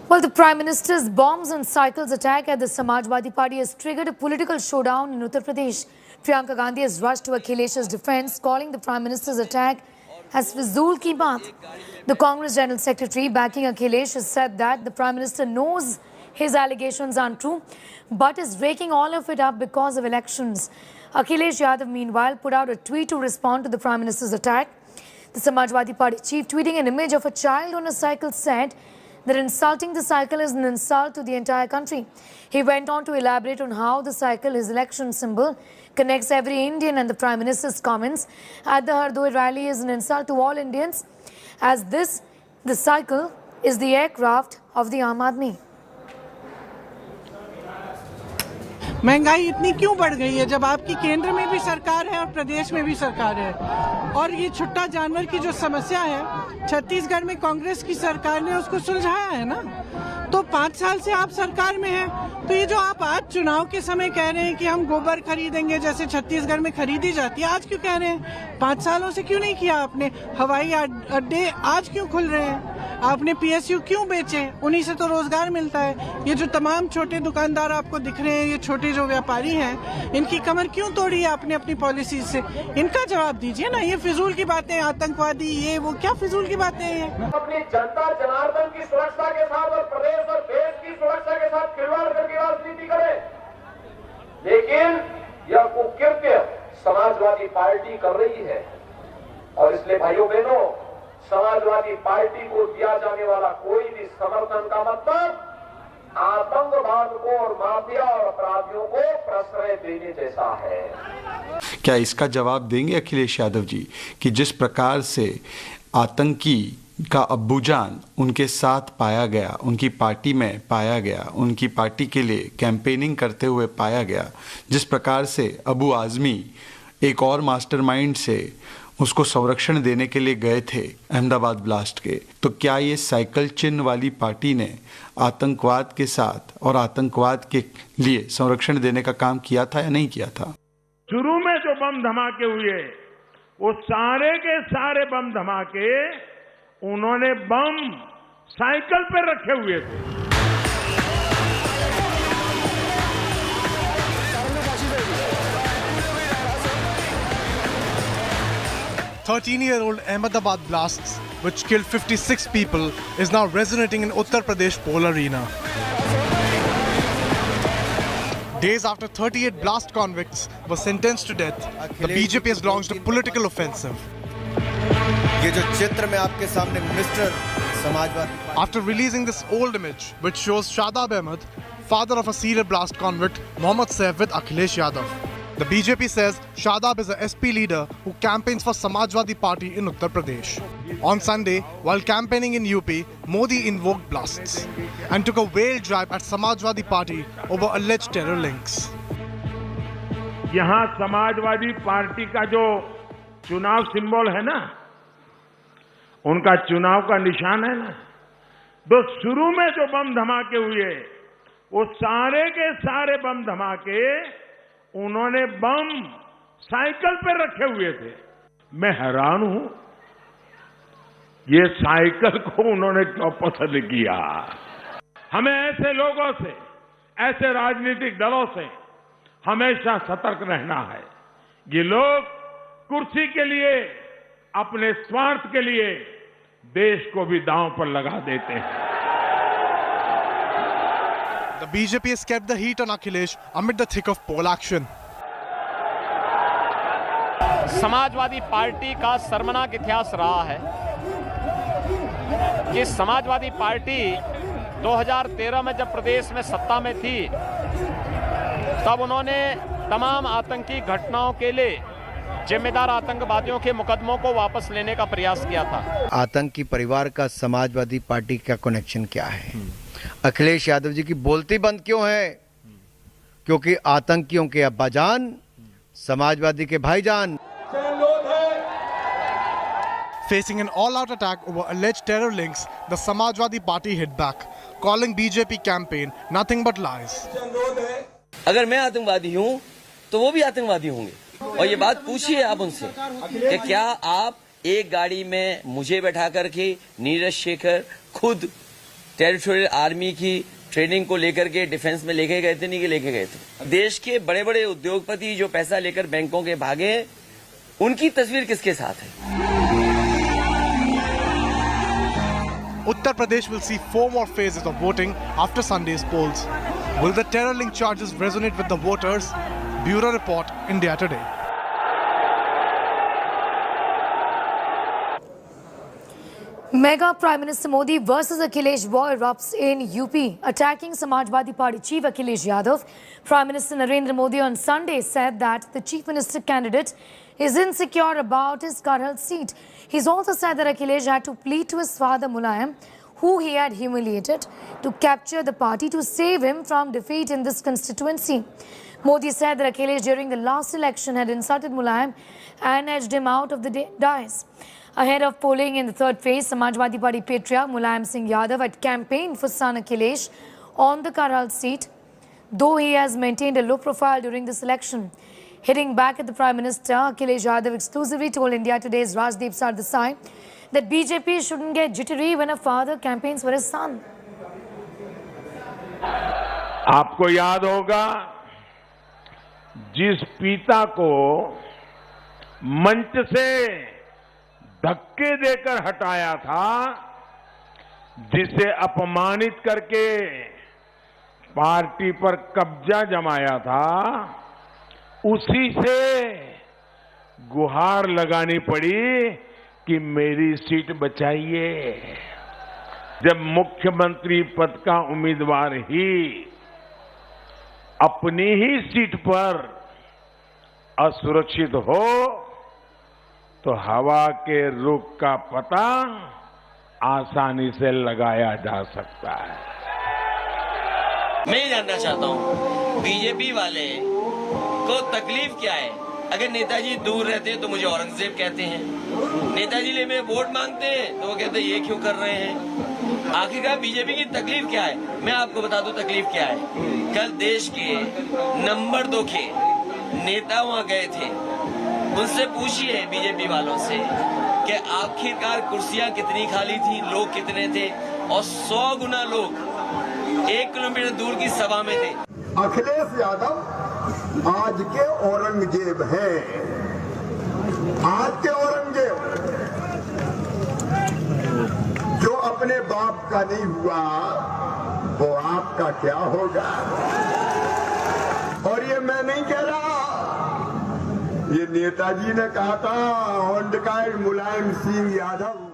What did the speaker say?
Well, the Prime Minister's bombs and cycles attack at the Samajwadi Party has triggered a political showdown in Uttar Pradesh. Priyanka Gandhi has rushed to Akhilesh's defense, calling the Prime Minister's attack as Fizul ki baat. The Congress General Secretary backing Akhilesh has said that the Prime Minister knows his allegations aren't true, but is raking all of it up because of elections. Akhilesh Yadav, meanwhile, put out a tweet to respond to the Prime Minister's attack. The Samajwadi Party chief, tweeting an image of a child on a cycle, said that insulting the cycle is an insult to the entire country. He went on to elaborate on how the cycle, his election symbol, connects every Indian, and the Prime Minister's comments at the Hardoi rally is an insult to all Indians, as the cycle, is the aircraft of the Aam Aadmi. महंगाई इतनी क्यों बढ़ गई है जब आपकी केंद्र में भी सरकार है और प्रदेश में भी सरकार है। और ये छुट्टा जानवर की जो समस्या है, छत्तीसगढ़ में कांग्रेस की सरकार ने उसको सुलझाया है ना। तो 5 साल से आप सरकार में हैं, तो ये जो आप आज चुनाव के समय कह रहे हैं कि हम गोबर खरीदेंगे जैसे छत्तीसगढ़ में खरीदी जाती है, आज क्यों कह रहे हैं? 5 सालों से क्यों नहीं किया आपने? हवाई अड्डे आज क्यों खुल रहे हैं? आपने PSU क्यों बेचे? उन्हीं से तो रोजगार मिलता है। ये जो तमाम छोटे दुकानदार आपको दिख रहे हैं, ये छोटे जो व्यापारी हैं, इनकी कमर क्यों तोड़ी है आपने अपनी पॉलिसी से? इनका जवाब दीजिए ना। ये फिजूल की बातें, आतंकवादी, ये वो, क्या फिजूल की बातें हैं? अपनी जनता जनार्दन की सुरक्षा के साथ और प्रदेश और देश की सुरक्षा के साथ खिलवाड़ करके राजनीति करे, लेकिन यह कुकृत्य समाजवादी पार्टी कर रही है। और इसलिए भाइयों बहनों, समाजवादी पार्टी को दिया जाने वाला कोई भी समर्थन का मतलब आतंकवाद को और माफिया और अपराधियों को प्रश्रय देने जैसा है। क्या इसका जवाब देंगे अखिलेश यादव जी कि जिस प्रकार से आतंकी का अब्बूजान उनके साथ पाया गया, उनकी पार्टी में पाया गया, उनकी पार्टी के लिए कैंपेनिंग करते हुए पाया गया, जिस प्रकार से अबू आजमी एक और मास्टरमाइंड से उसको संरक्षण देने के लिए गए थे अहमदाबाद ब्लास्ट के, तो क्या ये साइकिल चिन्ह वाली पार्टी ने आतंकवाद के साथ और आतंकवाद के लिए संरक्षण देने का काम किया था या नहीं किया था? शुरू में जो बम धमाके हुए, वो सारे के सारे बम धमाके उन्होंने बम साइकिल पर रखे हुए थे। 13-year-old Ahmedabad blasts, which killed 56 people, is now resonating in Uttar Pradesh poll arena. Days after 38 blast convicts were sentenced to death, the BJP has launched a political offensive. ये जो चित्र में आपके सामने mister Samajwadi, after releasing this old image which shows Shadab Ahmed, father of a serial blast convict, Mohammad Saif with Akhilesh Yadav. The BJP says Shadab is a SP leader who campaigns for Samajwadi Party in Uttar Pradesh. On Sunday, while campaigning in UP, Modi invoked blasts and took a veiled drive at Samajwadi Party over alleged terror links. यहाँ Samajwadi party का जो चुनाव symbol है ना, उनका चुनाव का निशान है ना, तो शुरू में जो बम धमाके हुए, वो सारे के सारे बम धमाके उन्होंने बम साइकिल पर रखे हुए थे। मैं हैरान हूं, ये साइकिल को उन्होंने क्यों पसंद किया? हमें ऐसे लोगों से, ऐसे राजनीतिक दलों से हमेशा सतर्क रहना है। ये लोग कुर्सी के लिए, अपने स्वार्थ के लिए देश को भी दांव पर लगा देते हैं। The BJP has kept the heat on Akhilesh amid the thick of poll action. Samajwadi party का शर्मनाक इतिहास रहा है कि समाजवादी पार्टी 2013 में जब प्रदेश में सत्ता में थी, तब उन्होंने तमाम आतंकी घटनाओं के लिए जिम्मेदार आतंकवादियों के मुकदमों को वापस लेने का प्रयास किया था। आतंकी परिवार का समाजवादी पार्टी का कनेक्शन क्या है? अखिलेश यादव जी की बोलती बंद क्यों है? क्योंकि आतंकियों के अब्बाजान समाजवादी के भाईजान। Facing an all-out attack over alleged terror links, the Samajwadi Party hit back, calling BJP campaign nothing but lies. अगर मैं आतंकवादी हूं, तो वो भी आतंकवादी होंगे। और ये बात पूछिए आप उनसे कि क्या आप एक गाड़ी में मुझे बैठा करके नीरज शेखर खुद टेरिटोरियल आर्मी की ट्रेनिंग को लेकर के डिफेंस में लेके गए थे, नहीं कि लेके गए थे? देश के बड़े बड़े उद्योगपति जो पैसा लेकर बैंकों के भागे, उनकी तस्वीर किसके साथ है? Uttar Pradesh will see 4 more phases of voting after Sunday's polls. Will the terror link charges resonate with the voters? Bureau Report, India Today. Mega Prime Minister Modi versus Akhilesh war erupts in UP, attacking Samajwadi Party chief Akhilesh Yadav. Prime Minister Narendra Modi on Sunday said that the chief minister candidate is insecure about his current seat. He's also said that Akhilesh had to plead to his father Mulayam, who he had humiliated, to capture the party to save him from defeat in this constituency. Modi said that Akhilesh during the last election had insulted Mulayam and edged him out of the dais. Ahead of polling in the third phase, Samajwadi Party patriarch Mulayam Singh Yadav had campaigned for son Akhilesh on the Karhal seat, though he has maintained a low profile during this election. Hitting back at the Prime Minister, Akhilesh Yadav exclusively told India Today's Rajdeep Sardesai that BJP shouldn't get jittery when a father campaigns for his son. आपको याद होगा, जिस पिता को मंच से धक्के देकर हटाया था, जिसे अपमानित करके पार्टी पर कब्जा जमाया था, उसी से गुहार लगानी पड़ी कि मेरी सीट बचाइए। जब मुख्यमंत्री पद का उम्मीदवार ही अपनी ही सीट पर असुरक्षित हो, तो हवा के रुख का पता आसानी से लगाया जा सकता है। मैं जानना चाहता हूं, बीजेपी वाले को तकलीफ क्या है? अगर नेताजी दूर रहते हैं तो मुझे औरंगजेब कहते हैं, नेताजी ले मेरे वोट मांगते हैं तो वो कहते हैं ये क्यों कर रहे हैं? आखिरकार बीजेपी की तकलीफ क्या है? मैं आपको बता दूं तकलीफ क्या है। कल देश के नंबर 2 के नेता वहां गए थे, उनसे पूछिए बीजेपी वालों से कि आखिरकार कुर्सियां कितनी खाली थी, लोग कितने थे, और 100 गुना लोग 1 किलोमीटर दूर की सभा में थे। अखिलेश यादव आज के औरंगजेब हैं, आज के औरंगजेब जो अपने बाप का नहीं हुआ वो आपका क्या होगा? और ये मैं नहीं कह रहा, ये नेताजी ने कहा था, on the kind Mulayam Singh Yadav.